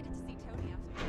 excited to see Tony after.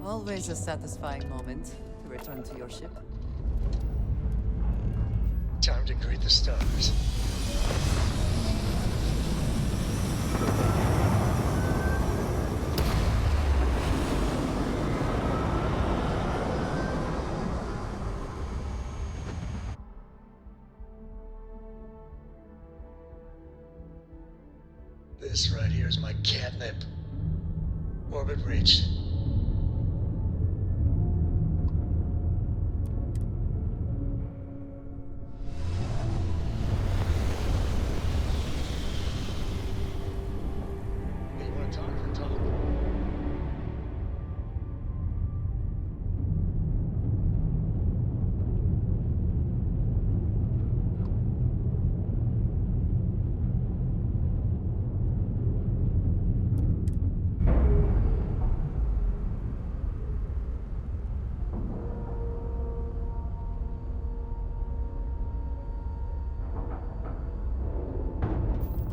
Always a satisfying moment to return to your ship. Time to greet the stars. This right here is my catnip. Orbit reached.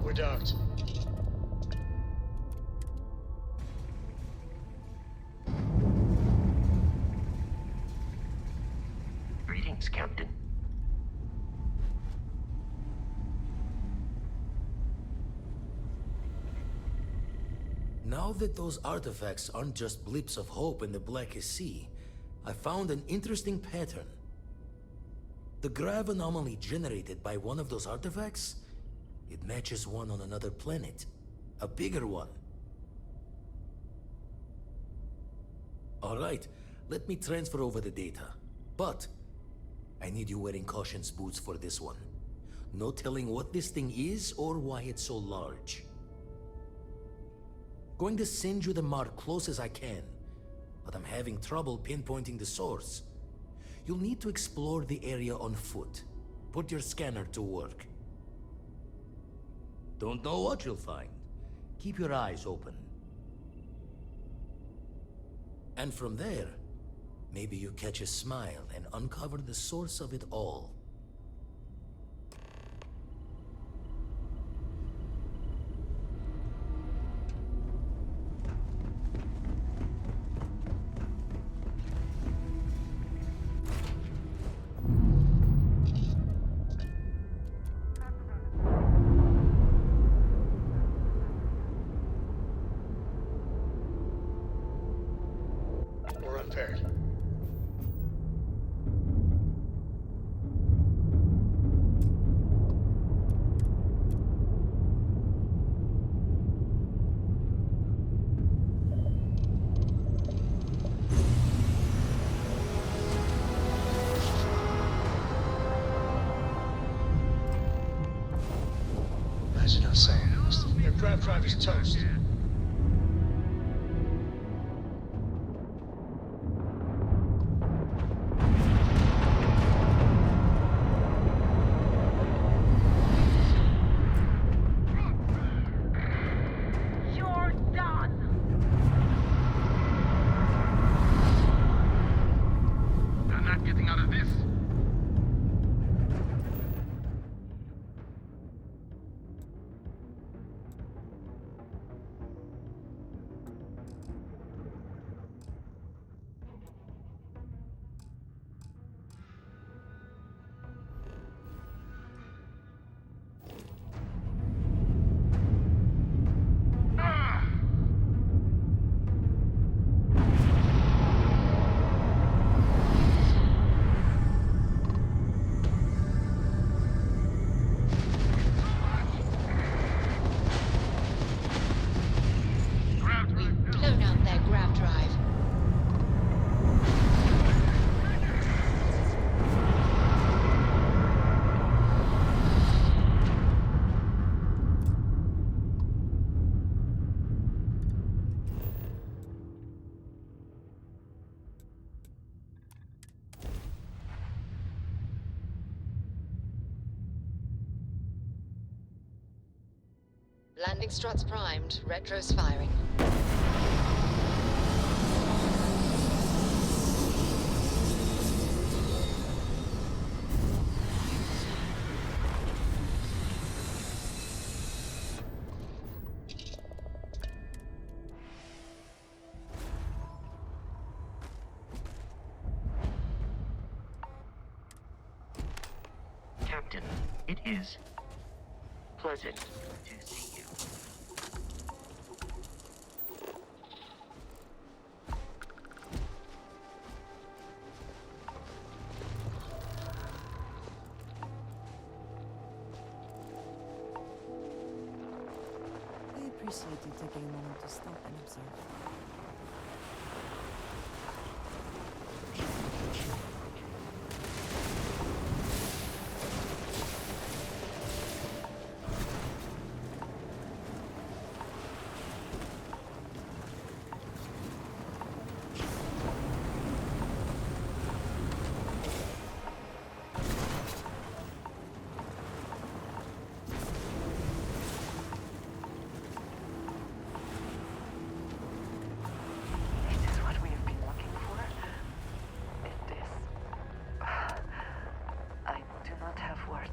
We're docked. Greetings, Captain. Now that those artifacts aren't just blips of hope in the blackest sea, I found an interesting pattern. The grav anomaly generated by one of those artifacts, it matches one on another planet. A bigger one. Alright, let me transfer over the data. But I need you wearing caution's boots for this one. No telling what this thing is or why it's so large. Going to send you the mark close as I can, but I'm having trouble pinpointing the source. You'll need to explore the area on foot. Put your scanner to work. Don't know what you'll find. Keep your eyes open. And from there, maybe you catch a smile and uncover the source of it all. We're unpaired. Imagine us saying their grab driver's toast. You're done! I'm not getting out of this. Landing struts primed. Retro's firing. Captain, it is pleasant to see you. I appreciate you taking a moment to stop and observe. Is this what we have been looking for? Is this... I do not have words.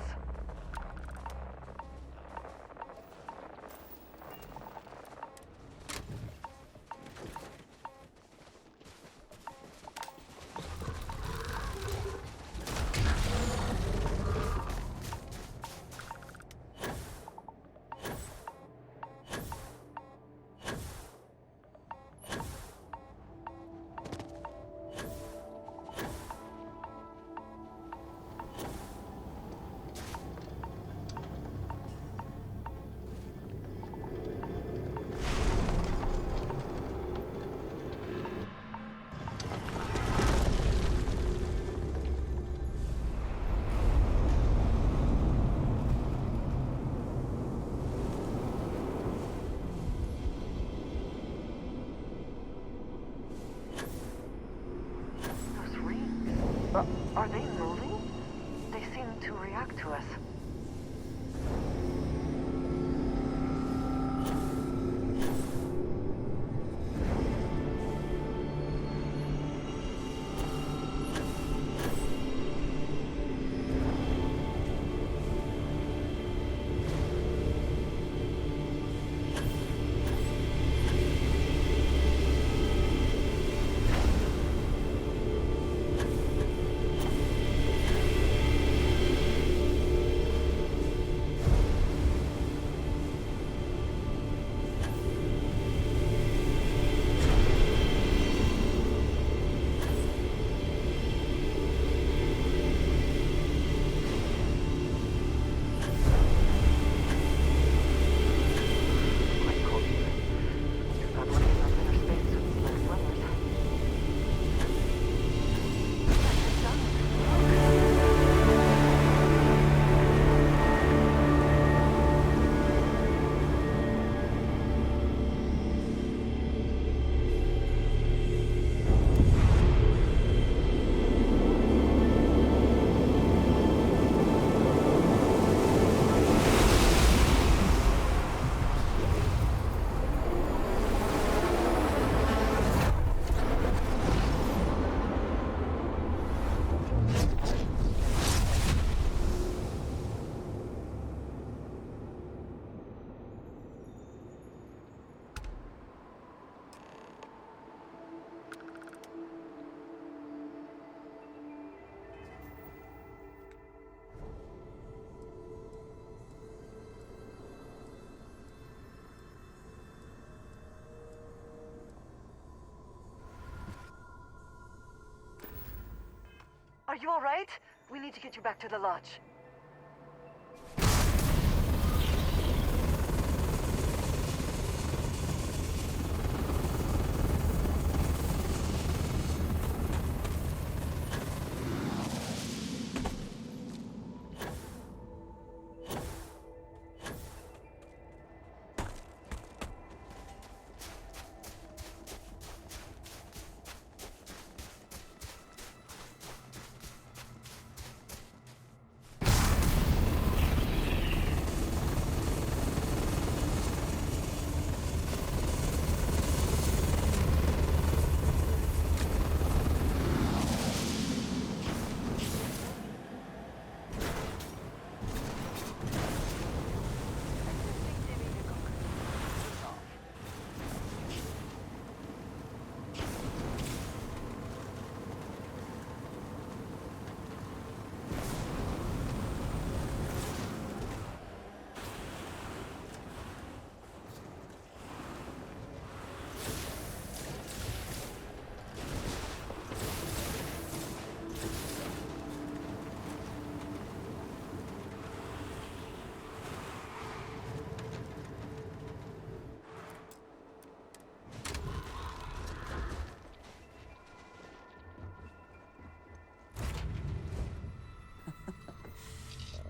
Those rings, are they moving? They seem to react to us. Quite cold here. You're not lucky enough in our spacesuits like swimmers. That's done. Are you all right? We need to get you back to the lodge.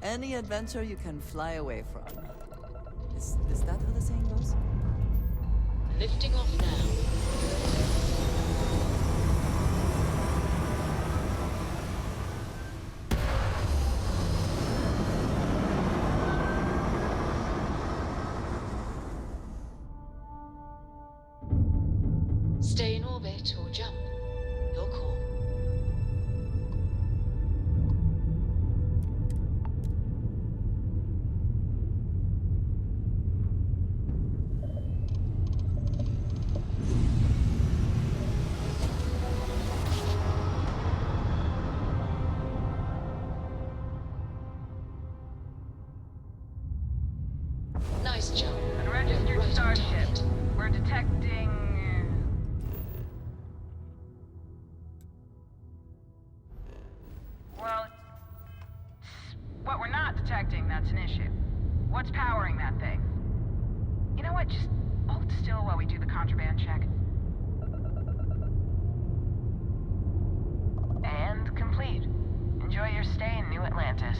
Any adventure you can fly away from. Is that how the saying goes? Lifting off now. Stay in orbit or jump. Your call. Nice jump. Unregistered You're right on starship. target. We're detecting. Well, what we're not detecting, that's an issue. What's powering that thing? You know what? Just hold still while we do the contraband check. And complete. Enjoy your stay in New Atlantis.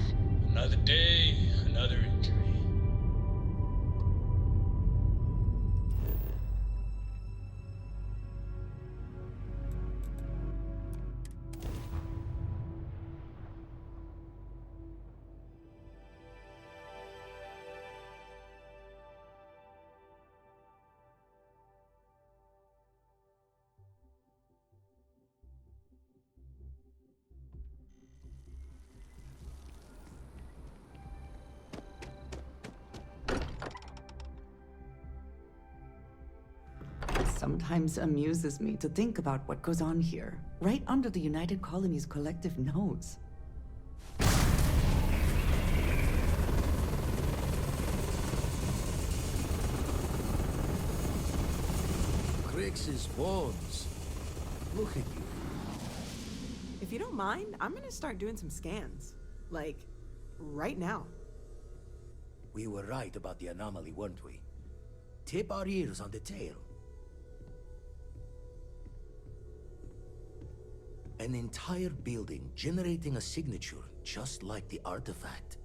Another day, another injury. It sometimes amuses me to think about what goes on here, right under the United Colony's collective nose. Crix's bones. Look at you. If you don't mind, I'm gonna start doing some scans. Like, right now. We were right about the anomaly, weren't we? Tip our ears on the tail. An entire building generating a signature just like the artifact.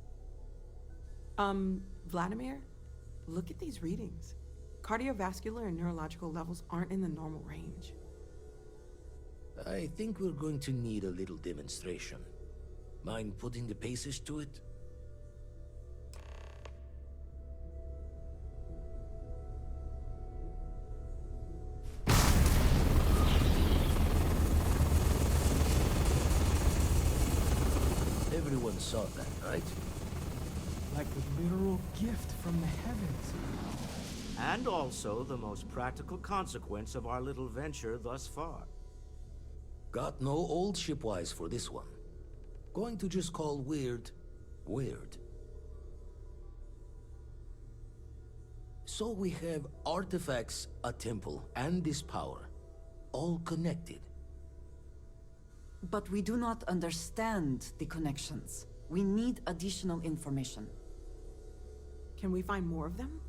Vladimir, look at these readings. Cardiovascular and neurological levels aren't in the normal range. I think we're going to need a little demonstration. Mind putting the paces to it? Everyone saw that, right? Like a literal gift from the heavens. And also the most practical consequence of our little venture thus far. Got no old shipwise for this one. Going to just call weird, weird. So we have artifacts, a temple, and this power. All connected. But we do not understand the connections. We need additional information. Can we find more of them?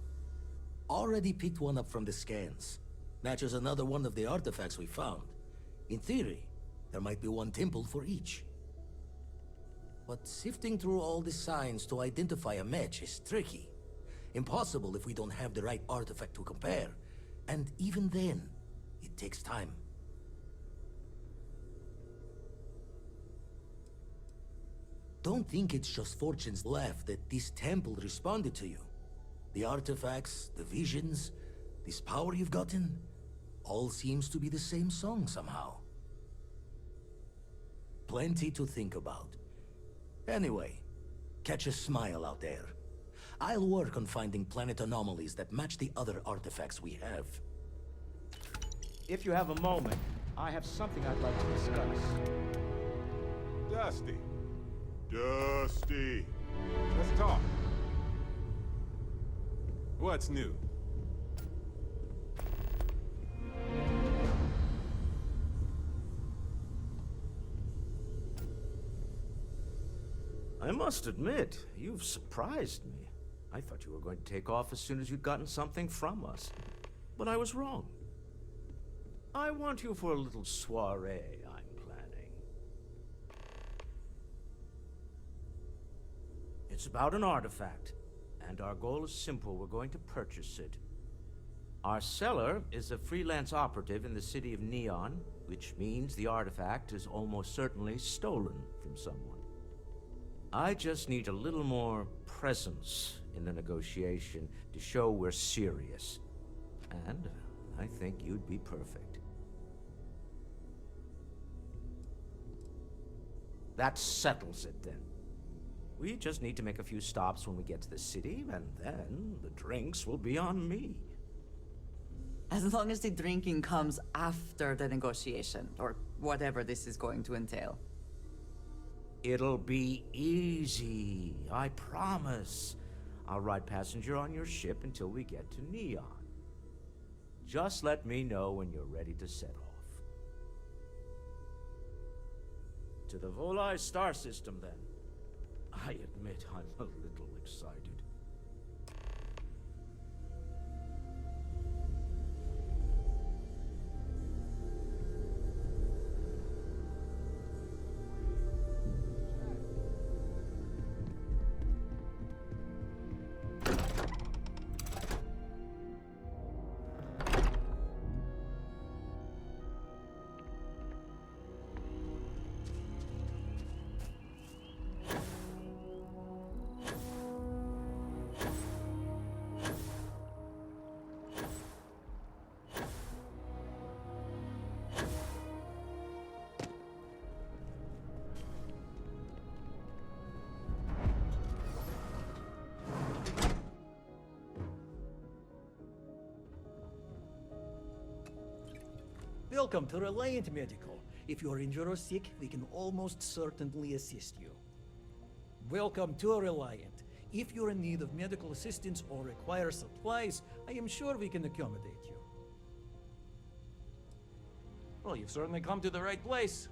Already picked one up from the scans. Matches another one of the artifacts we found. In theory, there might be one temple for each. But sifting through all the signs to identify a match is tricky. Impossible if we don't have the right artifact to compare. And even then, it takes time. Don't think it's just fortune's left that this temple responded to you. The artifacts, the visions, this power you've gotten, all seems to be the same song somehow. Plenty to think about. Anyway, catch a smile out there. I'll work on finding planet anomalies that match the other artifacts we have. If you have a moment, I have something I'd like to discuss. Dusty. Dusty. Let's talk. What's new? I must admit, you've surprised me. I thought you were going to take off as soon as you'd gotten something from us. But I was wrong. I want you for a little soiree I'm planning. It's about an artifact, and our goal is simple. We're going to purchase it. Our seller is a freelance operative in the city of Neon, which means the artifact is almost certainly stolen from someone. I just need a little more presence in the negotiation to show we're serious. And I think you'd be perfect. That settles it then. We just need to make a few stops when we get to the city, and then the drinks will be on me. As long as the drinking comes after the negotiation, or whatever this is going to entail. It'll be easy, I promise. I'll ride passenger on your ship until we get to Neon. Just let me know when you're ready to set off. To the Volai star system, then. I admit I'm a little excited. Welcome to Reliant Medical. If you're injured or sick, we can almost certainly assist you. Welcome to Reliant. If you're in need of medical assistance or require supplies, I am sure we can accommodate you. Well, you've certainly come to the right place.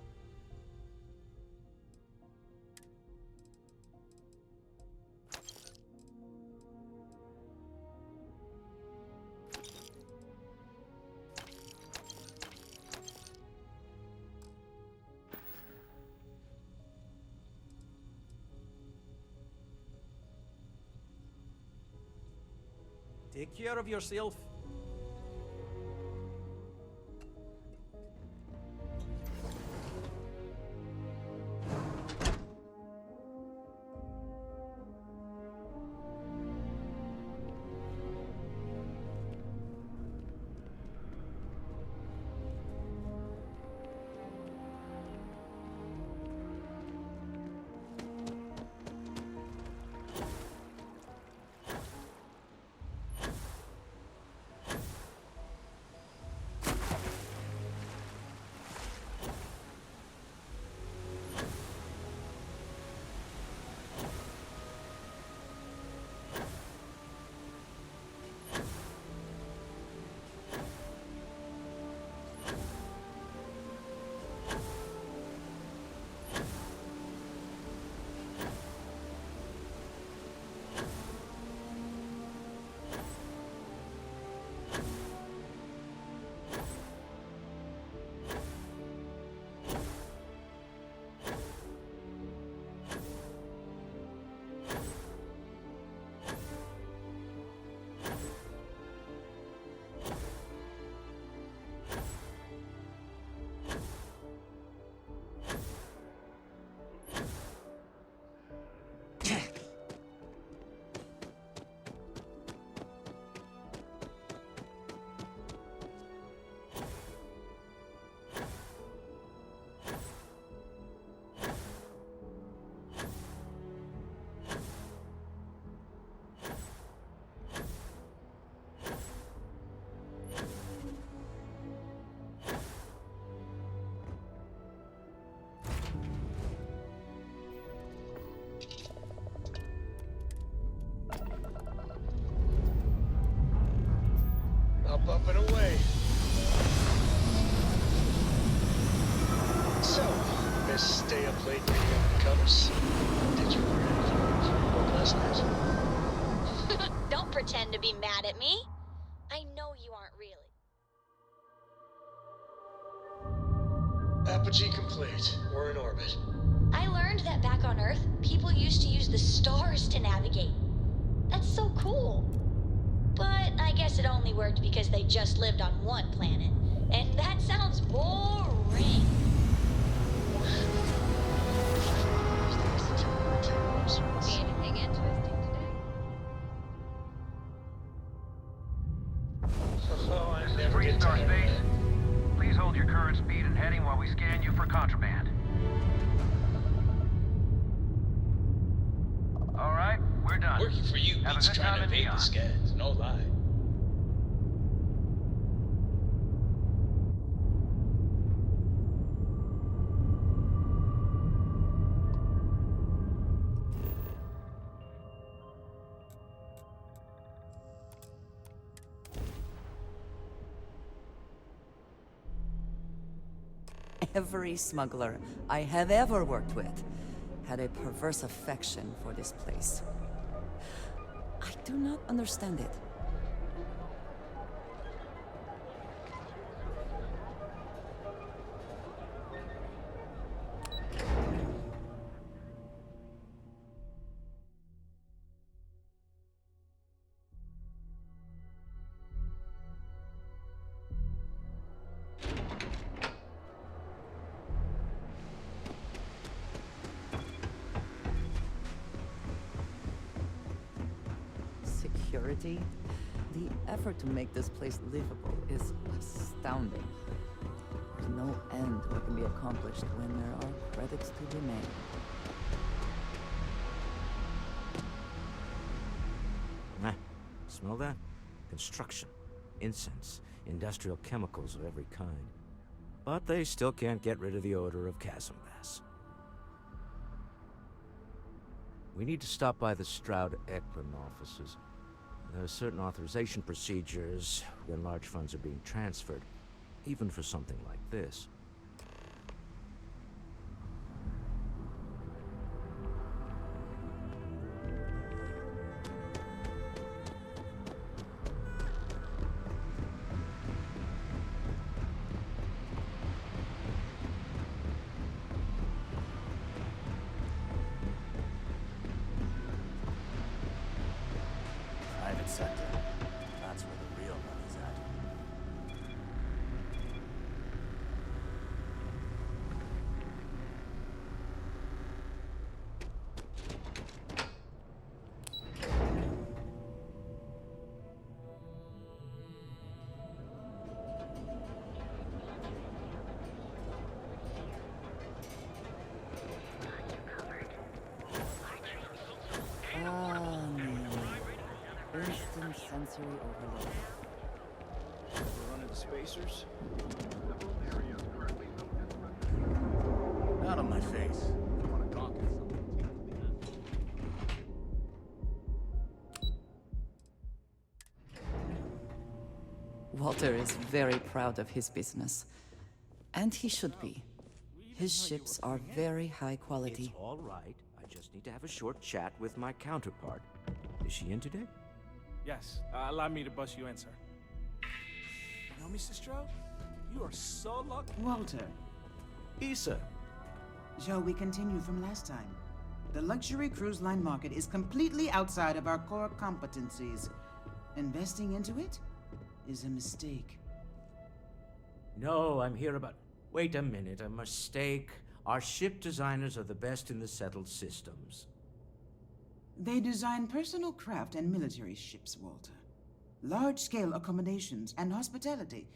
Take care of yourself. Up and away. So, Miss Stay Up Late Radio Undercovers, did you learn anything from work last night? Don't pretend to be mad at me. I know you aren't really. Apogee complete. We're in orbit. I learned that back on Earth, people used to use the stars to navigate. That's so cool. But I guess it only worked because they just lived on one planet. And that sounds boring. See anything interesting today? Oh, I This is never get Star tired of Space. that. Please hold your current speed and heading while we scan you for contraband. All right, we're done. Working for you Have a beats good trying time to in evade the Neon. scans, no lie. Every smuggler I have ever worked with had a perverse affection for this place. I do not understand it. Security? The effort to make this place livable is astounding. There's no end to what can be accomplished when there are credits to be made. Smell that? Construction, incense, industrial chemicals of every kind. But they still can't get rid of the odor of chasm gas. We need to stop by the Stroud-Eklund offices. There are certain authorization procedures when large funds are being transferred, even for something like this. Private sector. That's where the real money's at. Instant sensory overload. We're running the spacers? Not on my face. I want to conquer something. Walter is very proud of his business. And he should be. His ships are very high quality. It's all right. I just need to have a short chat with my counterpart. Is she in today? Yes, allow me to bust you in, sir. You know, Mr. Stroud? You are so lucky. Walter. Issa. Shall we continue from last time? The luxury cruise line market is completely outside of our core competencies. Investing into it is a mistake. No, I'm here about... Wait a minute, a mistake. Our ship designers are the best in the settled systems. They design personal craft and military ships, Walter. Large-scale accommodations and hospitality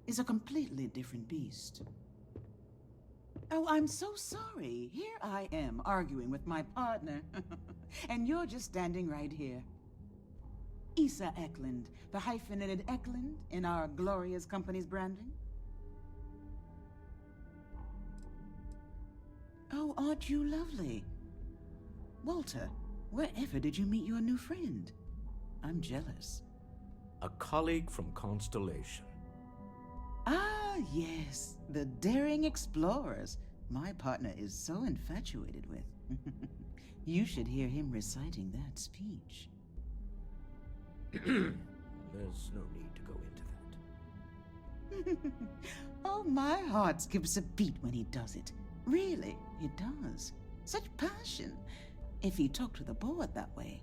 is a completely different beast. Oh, I'm so sorry. Here I am arguing with my partner. And you're just standing right here. Issa Eklund, the hyphenated Eklund in our glorious company's branding. Oh, aren't you lovely? Walter, wherever did you meet your new friend? I'm jealous. A colleague from Constellation. Ah, yes, the daring explorers my partner is so infatuated with. You should hear him reciting that speech. There's no need to go into that. Oh, my heart skips a beat when he does it. Really, it does. Such passion. If he talked to the board that way,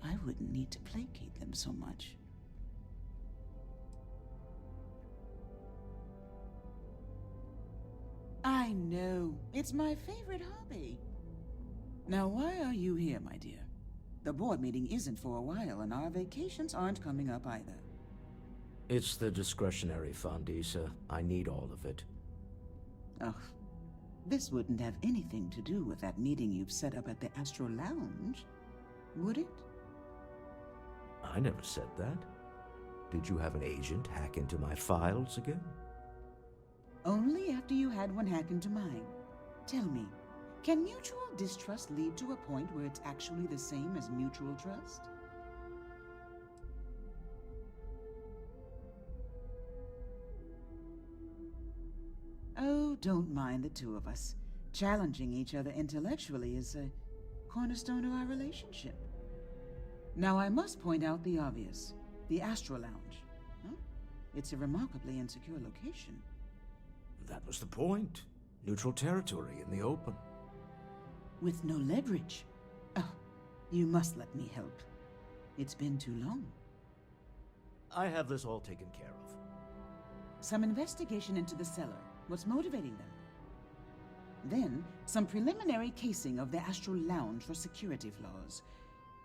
I wouldn't need to placate them so much. I know. It's my favorite hobby. Now, why are you here, my dear? The board meeting isn't for a while, and our vacations aren't coming up either. It's the discretionary fund, Issa. I need all of it. Oh, this wouldn't have anything to do with that meeting you've set up at the Astro Lounge, would it? I never said that. Did you have an agent hack into my files again? Only after you had one hack into mine. Tell me, can mutual distrust lead to a point where it's actually the same as mutual trust? Oh, don't mind the two of us. Challenging each other intellectually is a cornerstone of our relationship. Now, I must point out the obvious. The Astro Lounge. Huh? It's a remarkably insecure location. That was the point. Neutral territory in the open. With no leverage. Oh, you must let me help. It's been too long. I have this all taken care of. Some investigation into the cellar. What's motivating them? Then, some preliminary casing of the Astral Lounge for security flaws.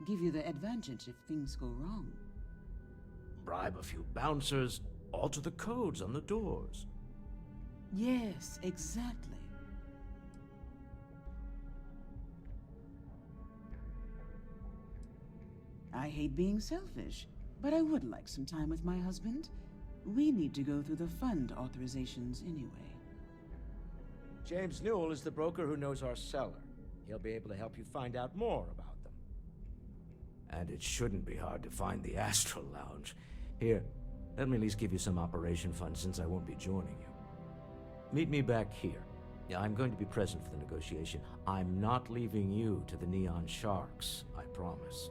Give you the advantage if things go wrong. Bribe a few bouncers, alter the codes on the doors. Yes, exactly. I hate being selfish, but I would like some time with my husband. We need to go through the fund authorizations anyway. James Newell is the broker who knows our seller. He'll be able to help you find out more about them. And it shouldn't be hard to find the Astral Lounge. Here, let me at least give you some operation funds since I won't be joining you. Meet me back here. Yeah, I'm going to be present for the negotiation. I'm not leaving you to the Neon Sharks, I promise.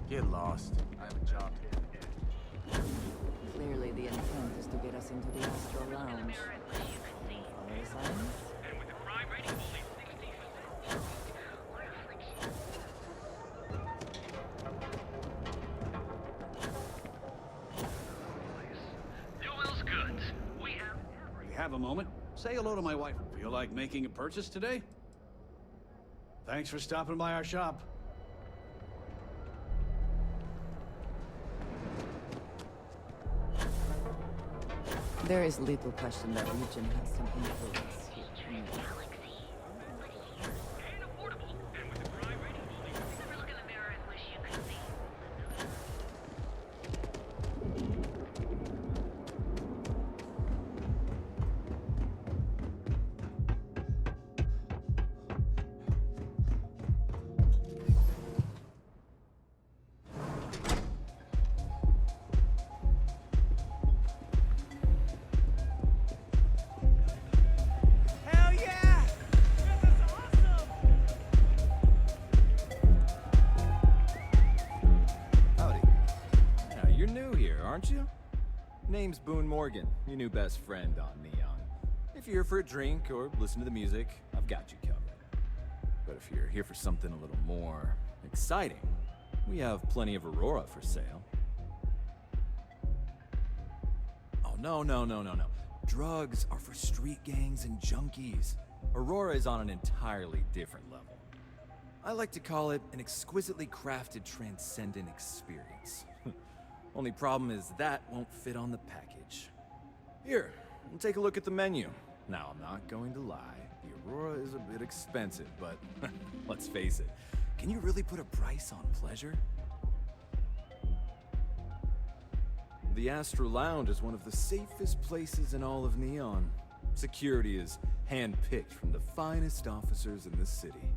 Get lost. I have a job to do. Clearly the intent is to get us into the Astro Lounge. Follow the signs? Newell's Goods. We have a moment. Say hello to my wife. Feel like making a purchase today? Thanks for stopping by our shop. There is little question that Legion has some influence here. Aren't you? Name's Boone Morgan, your new best friend on Neon. If you're here for a drink or listen to the music, I've got you covered. But if you're here for something a little more exciting, we have plenty of Aurora for sale. Oh, no. Drugs are for street gangs and junkies. Aurora is on an entirely different level. I like to call it an exquisitely crafted, transcendent experience. Only problem is that won't fit on the package. Here, take a look at the menu. Now, I'm not going to lie, the Aurora is a bit expensive, but let's face it, can you really put a price on pleasure? The Astro Lounge is one of the safest places in all of Neon. Security is hand-picked from the finest officers in the city.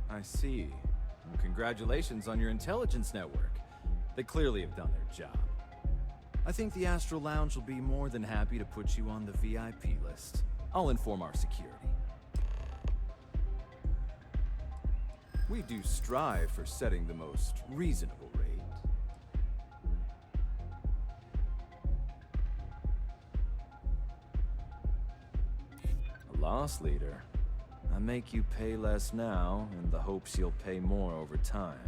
I see. congratulations on your intelligence network. They clearly have done their job. I think the Astral Lounge will be more than happy to put you on the VIP list. I'll inform our security. We do strive for setting the most reasonable rate. A loss leader. I make you pay less now in the hopes you'll pay more over time.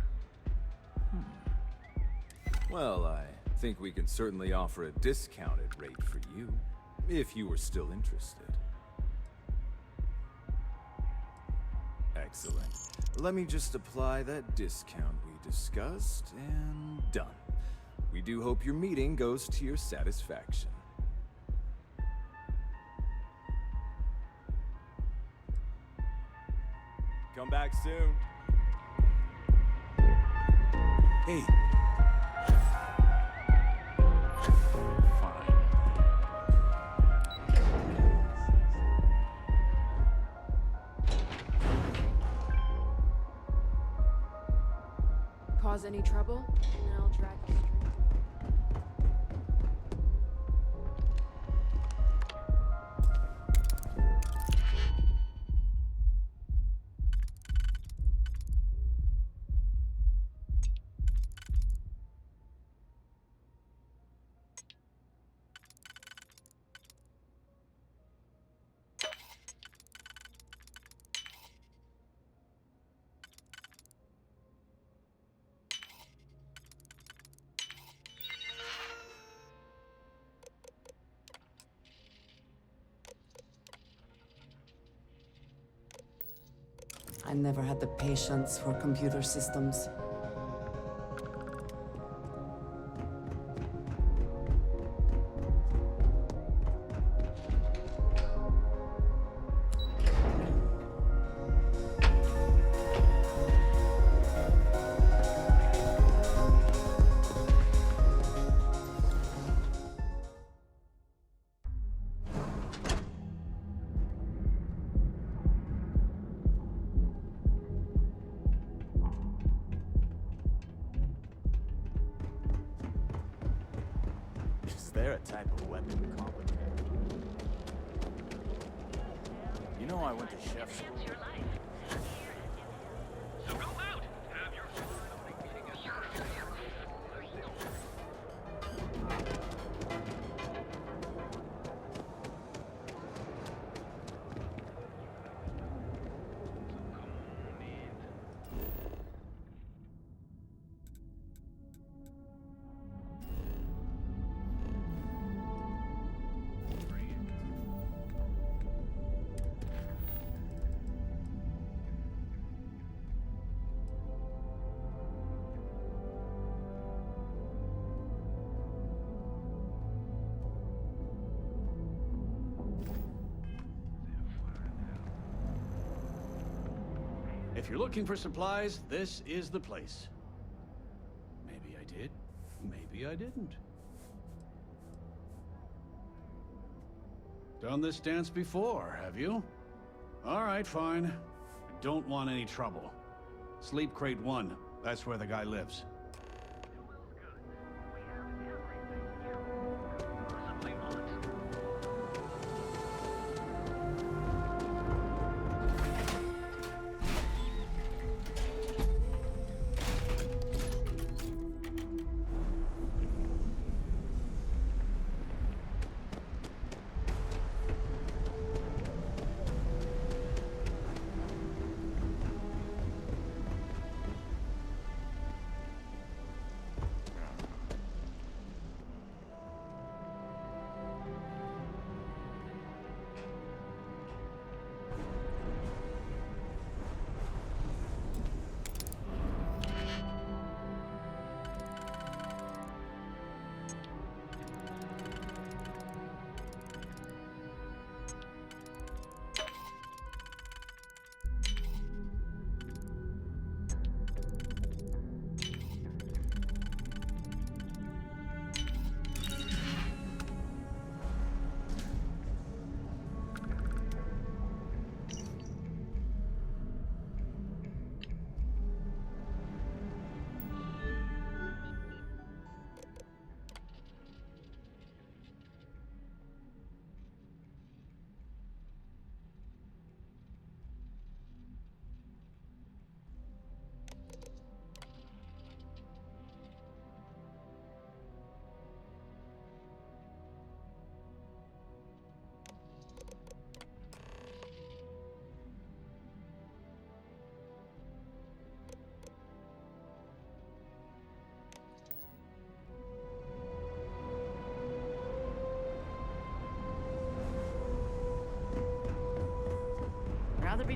Well, I think we can certainly offer a discounted rate for you, if you were still interested. Excellent. Let me just apply that discount we discussed, and done. We do hope your meeting goes to your satisfaction. Come back soon. Hey. Cause any trouble, and I'll drag you straight. I never had the patience for computer systems. Is there a type of weapon complicated? You know I went to chef school. So go out! Have your If you're looking for supplies, this is the place. Maybe I did, maybe I didn't. Done this dance before, have you? All right, fine. I don't want any trouble. Sleep Crate 1, that's where the guy lives.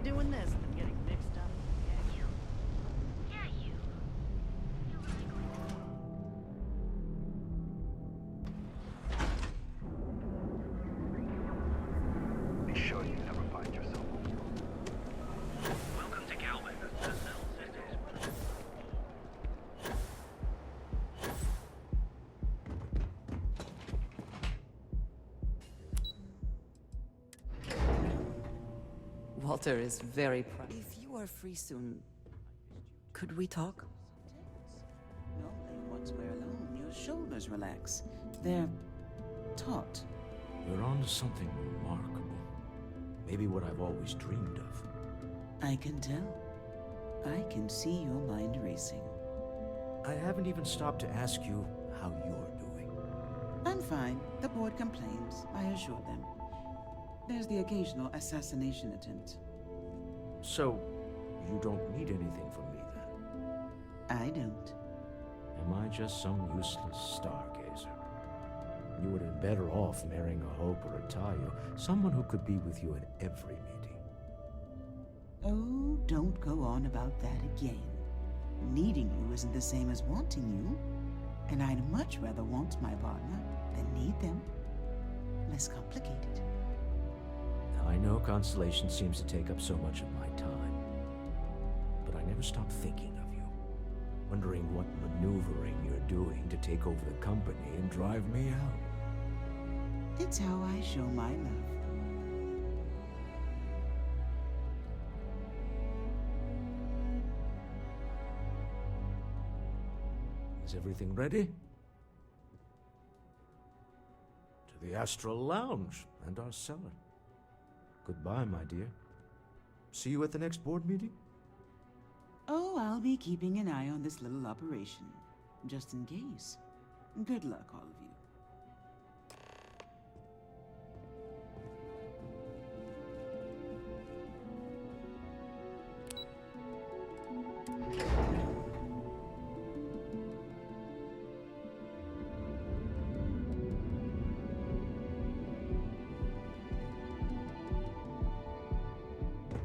doing this than getting mixed up. Be sure you never find yourself. Welcome to Calvin. Walter is very proud. If you are free soon, could we talk? Normally, once we're alone, your shoulders relax. They're taut. You're on to something remarkable. Maybe what I've always dreamed of. I can tell. I can see your mind racing. I haven't even stopped to ask you how you're doing. I'm fine. The board complains, I assure them. There's the occasional assassination attempt. So, you don't need anything from me then? I don't. Am I just some useless stargazer? You would have been better off marrying a Hope or a Tayo, someone who could be with you at every meeting. Oh, don't go on about that again. Needing you isn't the same as wanting you. And I'd much rather want my partner than need them. Less complicated. I know Constellation seems to take up so much of my time, but I never stop thinking of you, wondering what maneuvering you're doing to take over the company and drive me out. It's how I show my love. Is everything ready? To the Astral Lounge and our cellar. Goodbye, my dear. See you at the next board meeting? Oh, I'll be keeping an eye on this little operation, just in case. Good luck, all of you.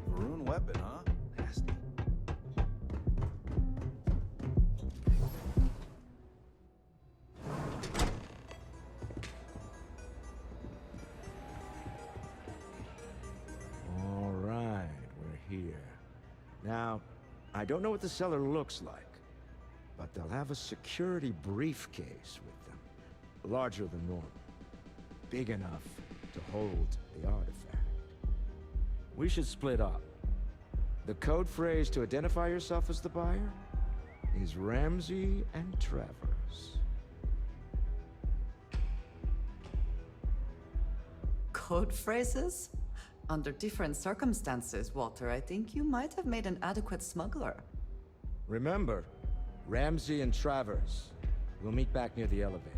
Maroon weapon, huh? Nasty. All right, we're here. Now, I don't know what the cellar looks like, but they'll have a security briefcase with them. Larger than normal. Big enough to hold the artifact. We should split up. The code phrase to identify yourself as the buyer is Ramsey and Travers. Code phrases? Under different circumstances, Walter, I think you might have made an adequate smuggler. Remember, Ramsey and Travers. We'll meet back near the elevator.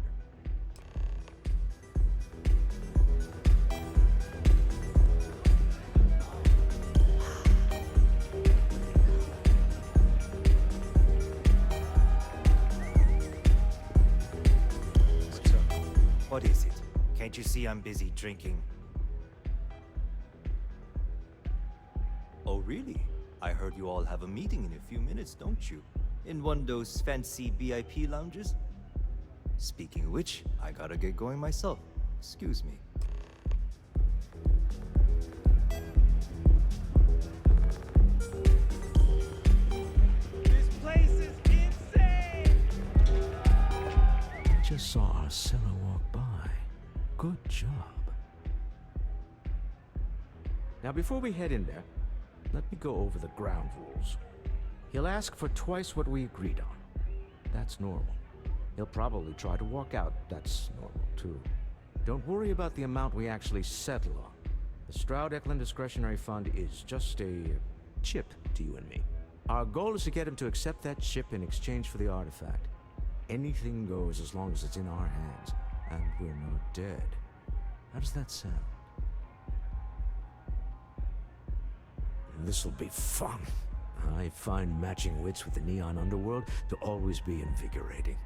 What is it? Can't you see I'm busy drinking? Oh, really? I heard you all have a meeting in a few minutes, don't you? In one of those fancy VIP lounges? Speaking of which, I gotta get going myself. Excuse me. This place is insane! Just saw our cellar walk by. Good job. Now, before we head in there, let me go over the ground rules. He'll ask for twice what we agreed on. That's normal. He'll probably try to walk out. That's normal, too. Don't worry about the amount we actually settle on. The Stroud-Eklund Discretionary Fund is just a chip to you and me. Our goal is to get him to accept that chip in exchange for the artifact. Anything goes as long as it's in our hands, and we're not dead. How does that sound? This'll be fun. I find matching wits with the neon underworld to always be invigorating.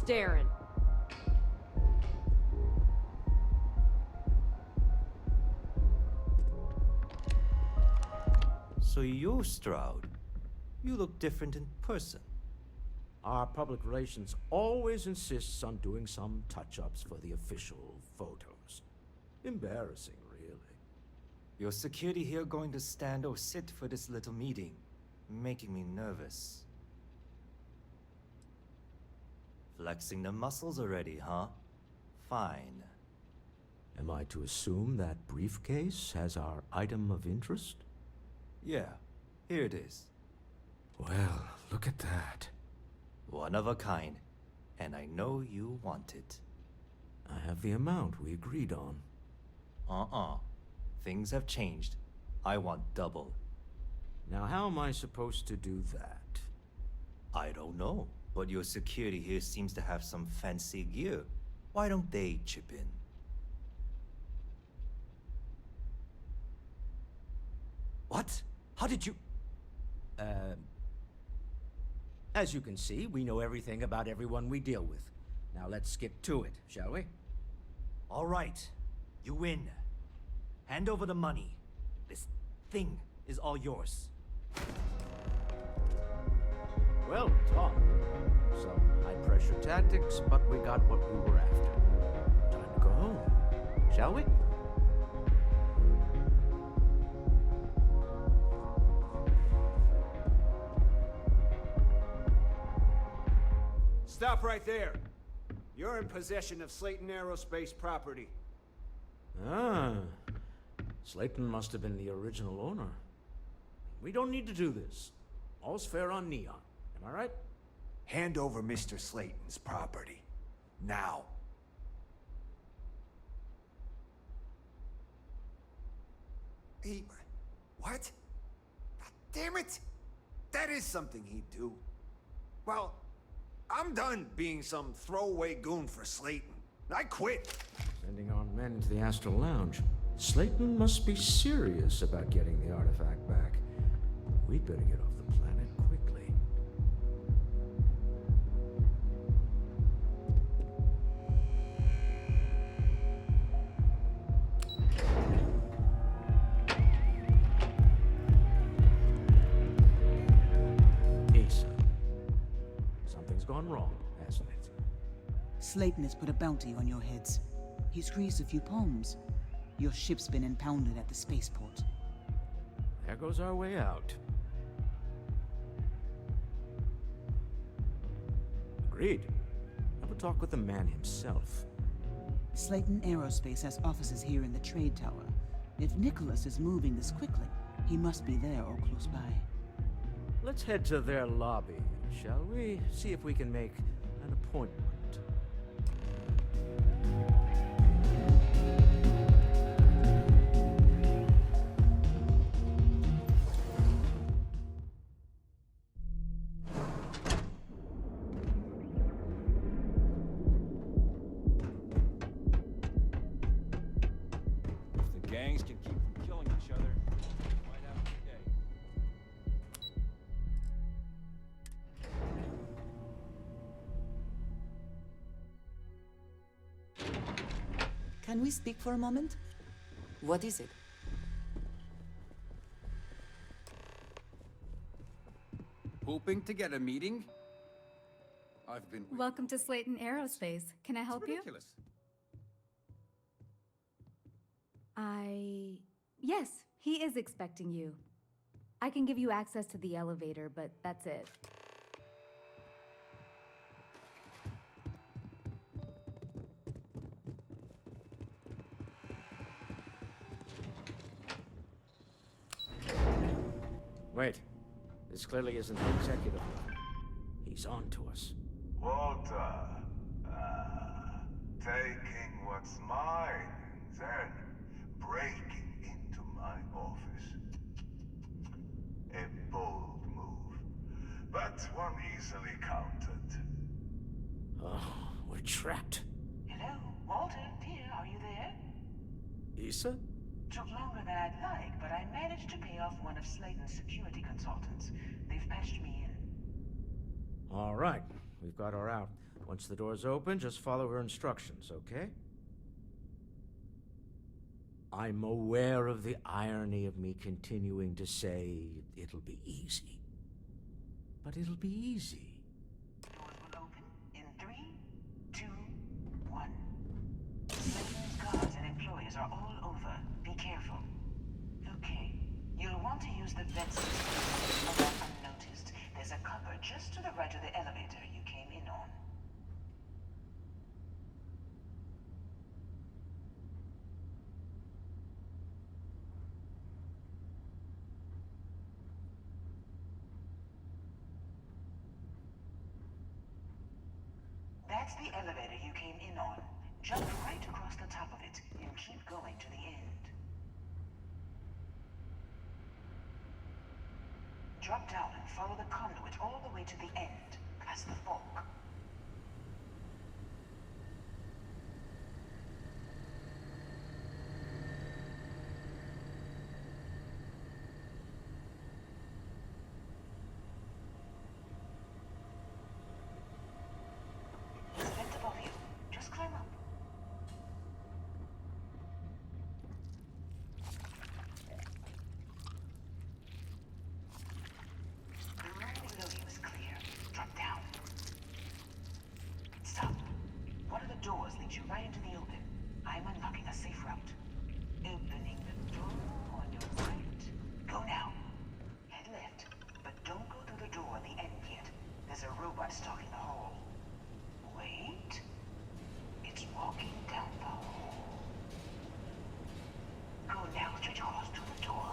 staring. So you're Stroud. You look different in person. Our public relations always insists on doing some touch-ups for the official photos. Embarrassing, really. Your security here going to stand or sit for this little meeting, making me nervous. Flexing the muscles already, huh? Fine. Am I to assume that briefcase has our item of interest? Yeah, here it is. Well, look at that. One of a kind, and I know you want it. I have the amount we agreed on. Things have changed. I want double. Now how am I supposed to do that? I don't know, but your security here seems to have some fancy gear. Why don't they chip in? What? How did you... As you can see, we know everything about everyone we deal with. Now let's get to it, shall we? All right. You win. Hand over the money. This thing is all yours. Well done. Some high-pressure tactics, but we got what we were after. Time to go home, shall we? Stop right there. You're in possession of Slayton Aerospace property. Ah. Slayton must have been the original owner. We don't need to do this. All's fair on Neon. Am I right? Hand over Mr. Slayton's property. Now. He... What? God damn it! That is something he'd do. Well, I'm done being some throwaway goon for Slayton. I quit. Sending our men into the Astral Lounge. Slayton must be serious about getting the artifact back. We'd better get off the planet quickly. Asa. Something's gone wrong, hasn't it? Slayton has put a bounty on your heads. He's greased a few palms. Your ship's been impounded at the spaceport. There goes our way out. Agreed. Have a talk with the man himself. Slayton Aerospace has offices here in the trade tower. If Nicholas is moving this quickly, he must be there or close by. Let's head to their lobby, shall we? See if we can make an appointment. Gangs can keep from killing each other. Fight out today. Can we speak for a moment? What is it? Hoping to get a meeting? I've been... Welcome to Slayton Aerospace. Can I help you? Ridiculous. Yes, he is expecting you. I can give you access to the elevator, but that's it. Wait. This clearly isn't the executive. He's on to us. Walter, taking what's mine, then breaking into my office. A bold move, but one easily countered. Oh, we're trapped. Hello, Walter, dear, are you there? Issa? Took longer than I'd like, but I managed to pay off one of Slayton's security consultants. They've patched me in. All right. We've got her out. Once the door's open, just follow her instructions, okay? I'm aware of the irony of me continuing to say it'll be easy. But it'll be easy. Doors will open in 3, 2, 1. Citizens, guards, and employees are all over. Be careful. Okay. You'll want to use the vent system around unnoticed. There's a cupboard just to the right of the elevator you came in on. That's the elevator you came in on. Jump right across the top of it and keep going to the end. Drop down and follow the conduit all the way to the end, past the fork. There's a vent above you. Just climb up. The room below you is clear. Drop down. Stop. One of the doors leads you right into the open. I'm unlocking a safe route. Opening the door on your right. Go now. Head left, but don't go through the door at the end yet. There's a robot stalking the hall. Wait. It's walking down the hall. Go now, straight across to the door.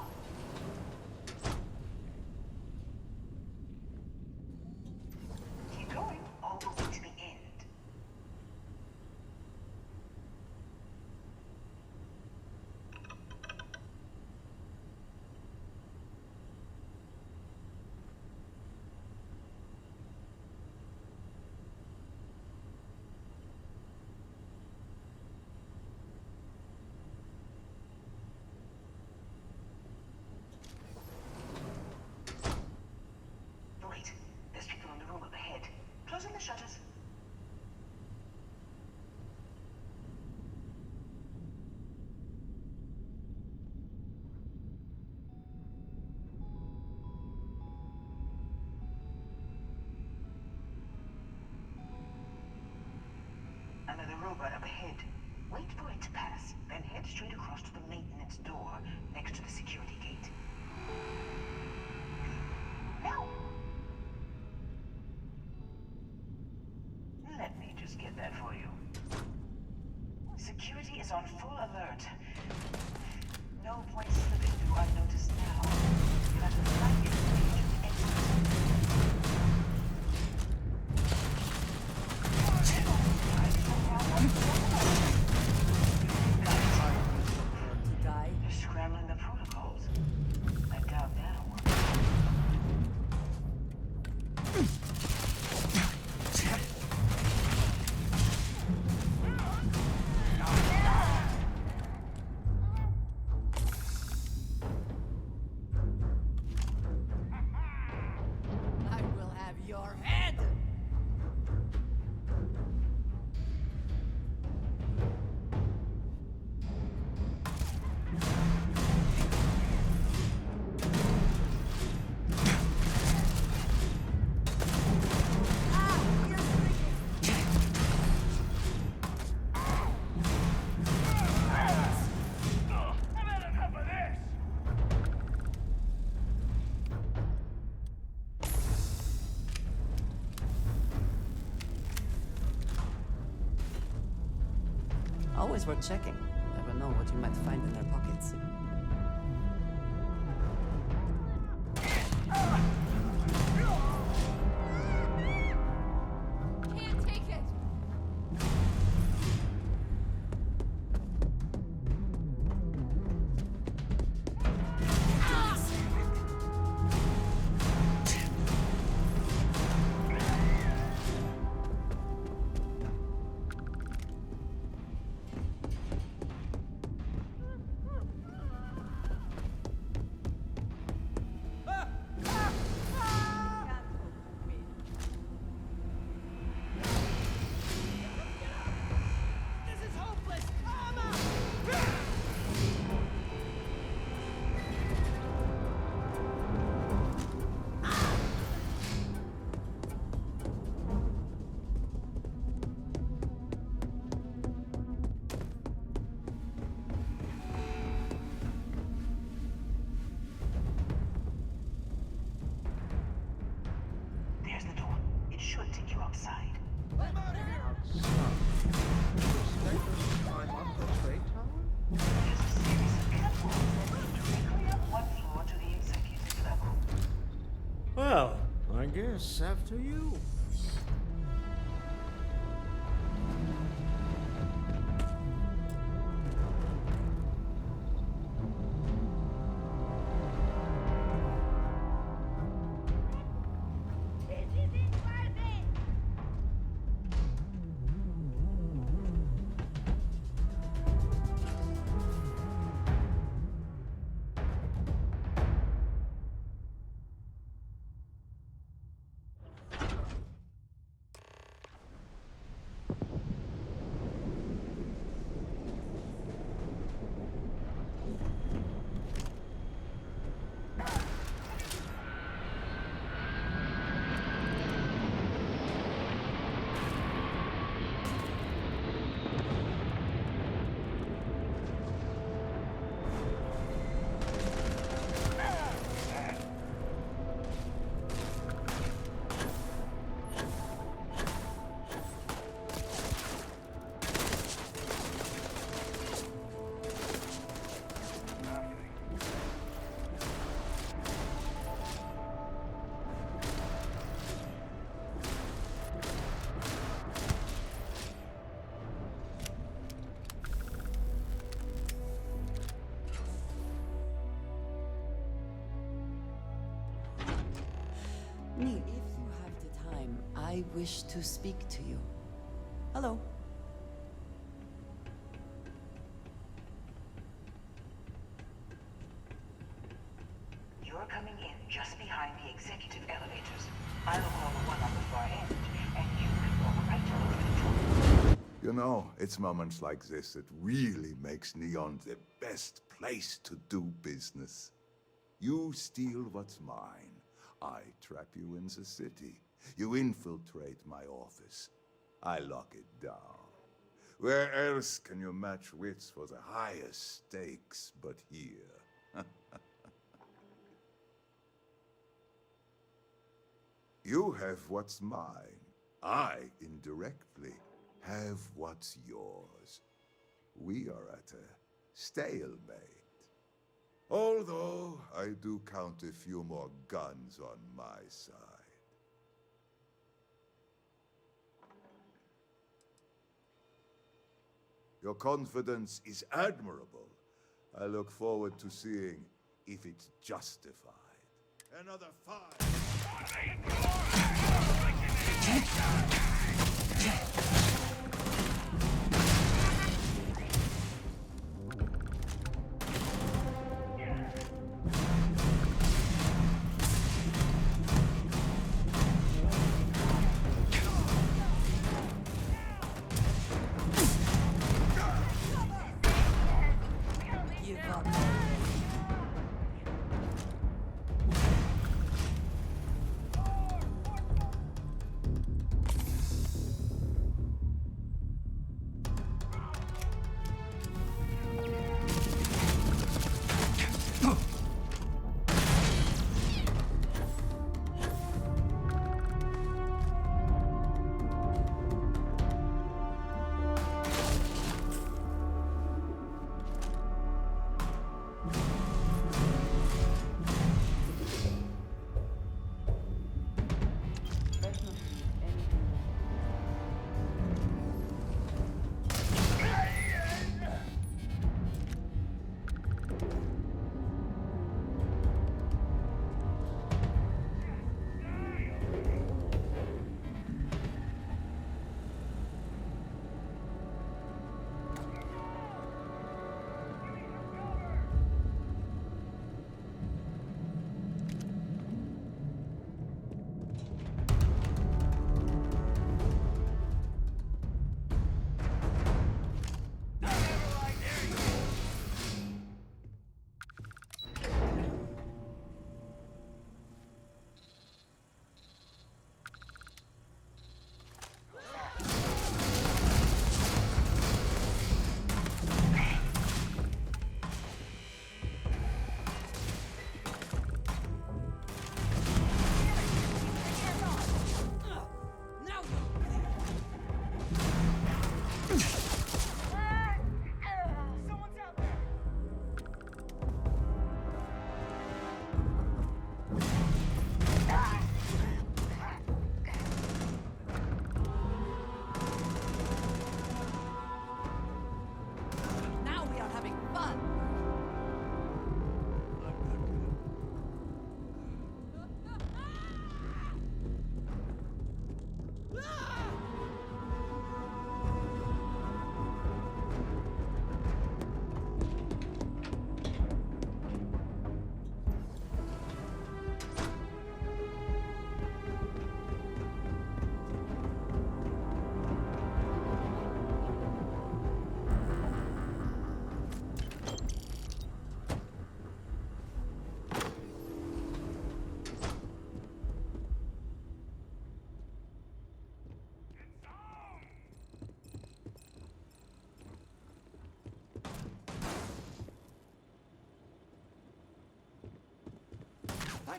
Keep going, all the way to the end. Wait, there's people in the room up ahead. Closing the shutters. Another robot up ahead. Wait for it to pass, then head straight across to the maintenance door next to the security gate. Now! Let me just get that for you. Security is on full alert. No point slipping through unnoticed now. You'll have to find your way to the exit. Guy? They're scrambling the protocols. I doubt that'll work. I will have your head! Always worth checking. Never know what you might find in their pockets. Can't take it! It should take you outside. I'm out of here! Expect us to climb up the trade tower? There's a series of catwalks that lead directly up one floor to the executive level. Well, I guess after you. Neat. If you have the time, I wish to speak to you. Hello. You're coming in just behind the executive elevators. I will call the one on the far end, and you can walk right over the door. You know, it's moments like this that really makes Neon the best place to do business. You steal what's mine. I trap you in the city. You infiltrate my office. I lock it down. Where else can you match wits for the highest stakes but here? You have what's mine. I, indirectly, have what's yours. We are at a stalemate. Although, I do count a few more guns on my side. Your confidence is admirable. I look forward to seeing if it's justified. Another 5.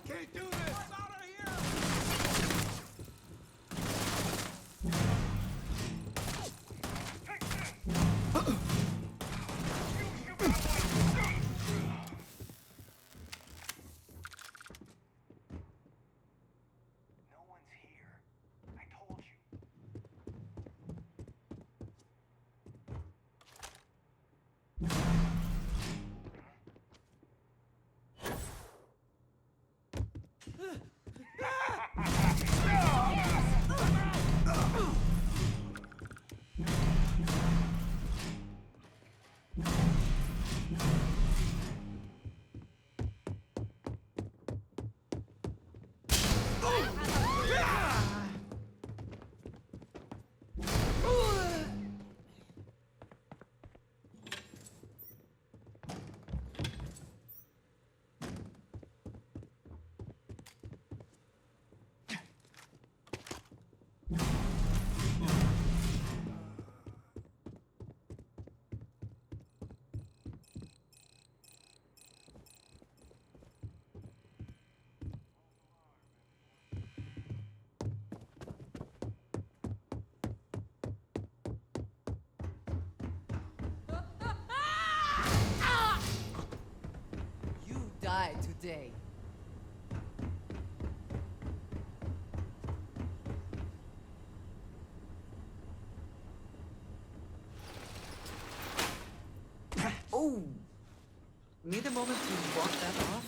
can't do this! Out of here! No one's here. I told you. You die today. Oh! Need a moment to walk that off?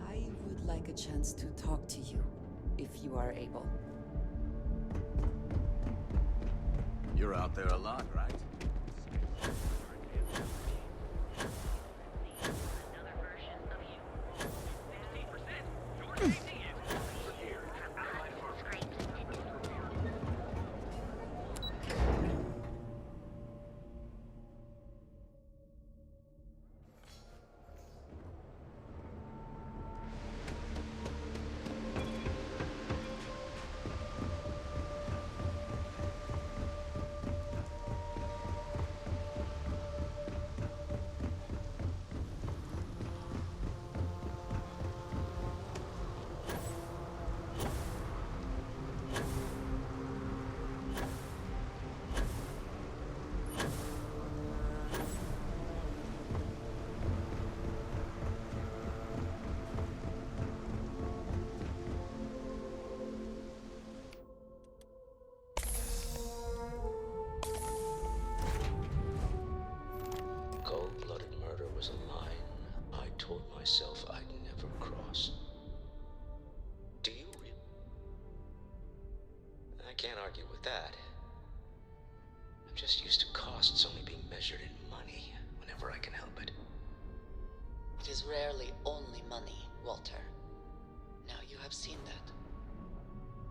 I would like a chance to talk to you, if you are able. You're out there a lot, right? Cold-blooded murder was a line I told myself I'd never cross. Do you really? I can't argue with that. I'm just used to costs only being measured in money whenever I can help it. It is rarely only money, Walter. Now you have seen that.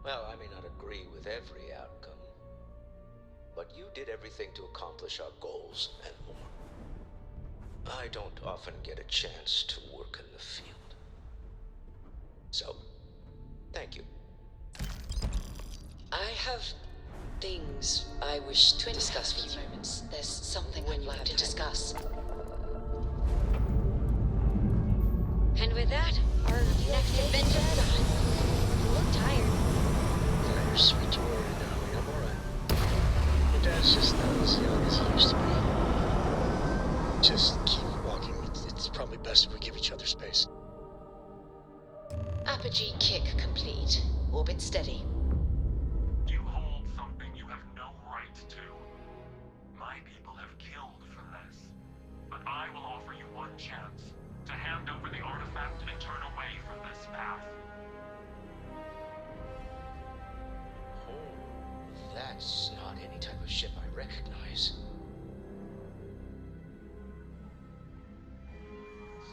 Well, I may not agree with every outcome, but you did everything to accomplish our goals and more. I don't often get a chance to work in the field. So, thank you. I have things I wish to discuss with you. Moments. There's something when you have to discuss. And with that, our next adventure done. You look tired. Yeah, you're sweet to worry now. I'm alright. Your dad's just not as young as he used to be. Just keep walking. It's probably best if we give each other space. Apogee kick complete. Orbit steady. You hold something you have no right to. My people have killed for this. But I will offer you one chance to hand over the artifact and turn away from this path. Oh, that's not any type of ship I recognize.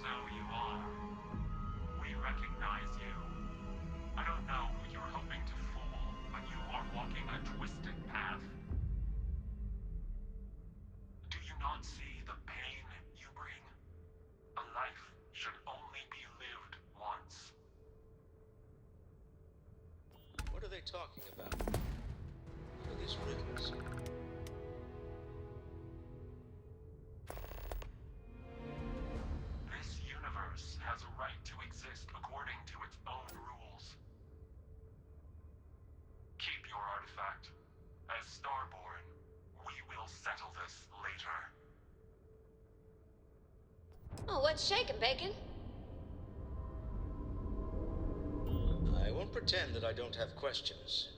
So you are. We recognize you. I don't know who you're hoping to fool, but you are walking a twisted path. Do you not see the pain you bring? A life should only be lived once. What are they talking about? What are these riddles? This universe has a right to exist according to its own rules. Keep your artifact. As Starborn, we will settle this later. Oh, what's shaking, Bacon? I won't pretend that I don't have questions,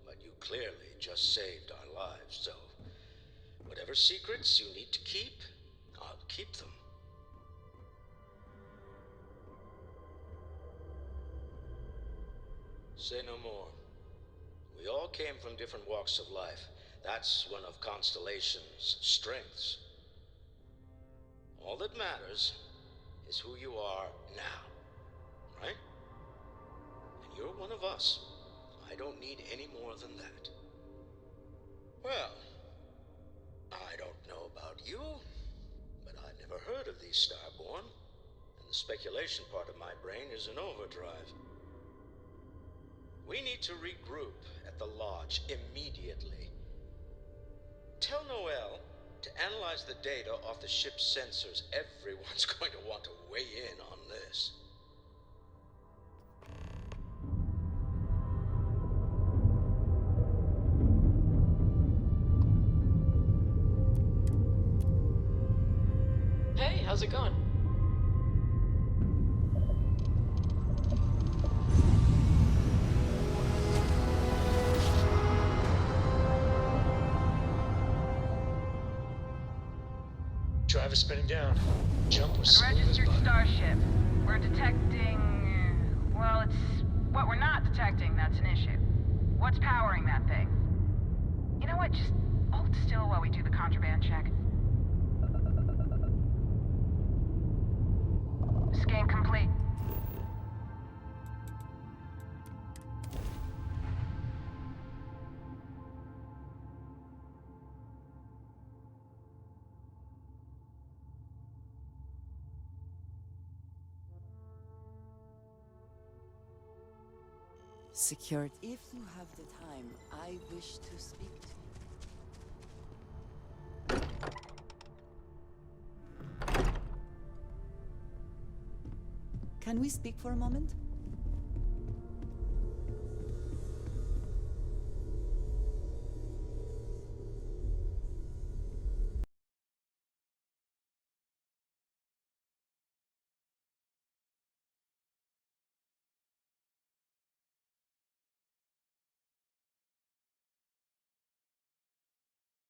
but you clearly just saved our lives, so whatever secrets you need to keep, I'll keep them. Say no more. We all came from different walks of life. That's one of Constellation's strengths. All that matters is who you are now, right? And you're one of us. I don't need any more than that. Well, I don't know about you, but I've never heard of these Starborn, and the speculation part of my brain is in overdrive. We need to regroup at the lodge immediately. Tell Noel to analyze the data off the ship's sensors. Everyone's going to want to weigh in on this. Hey, how's it going? Drive is spinning down. Jump was smooth as Unregistered butter. starship. We're detecting... Well, it's... What we're not detecting that's an issue. What's powering that thing? You know what? Just hold still while we do the contraband check. Scan complete. Security. If you have the time, I wish to speak to you. Can we speak for a moment?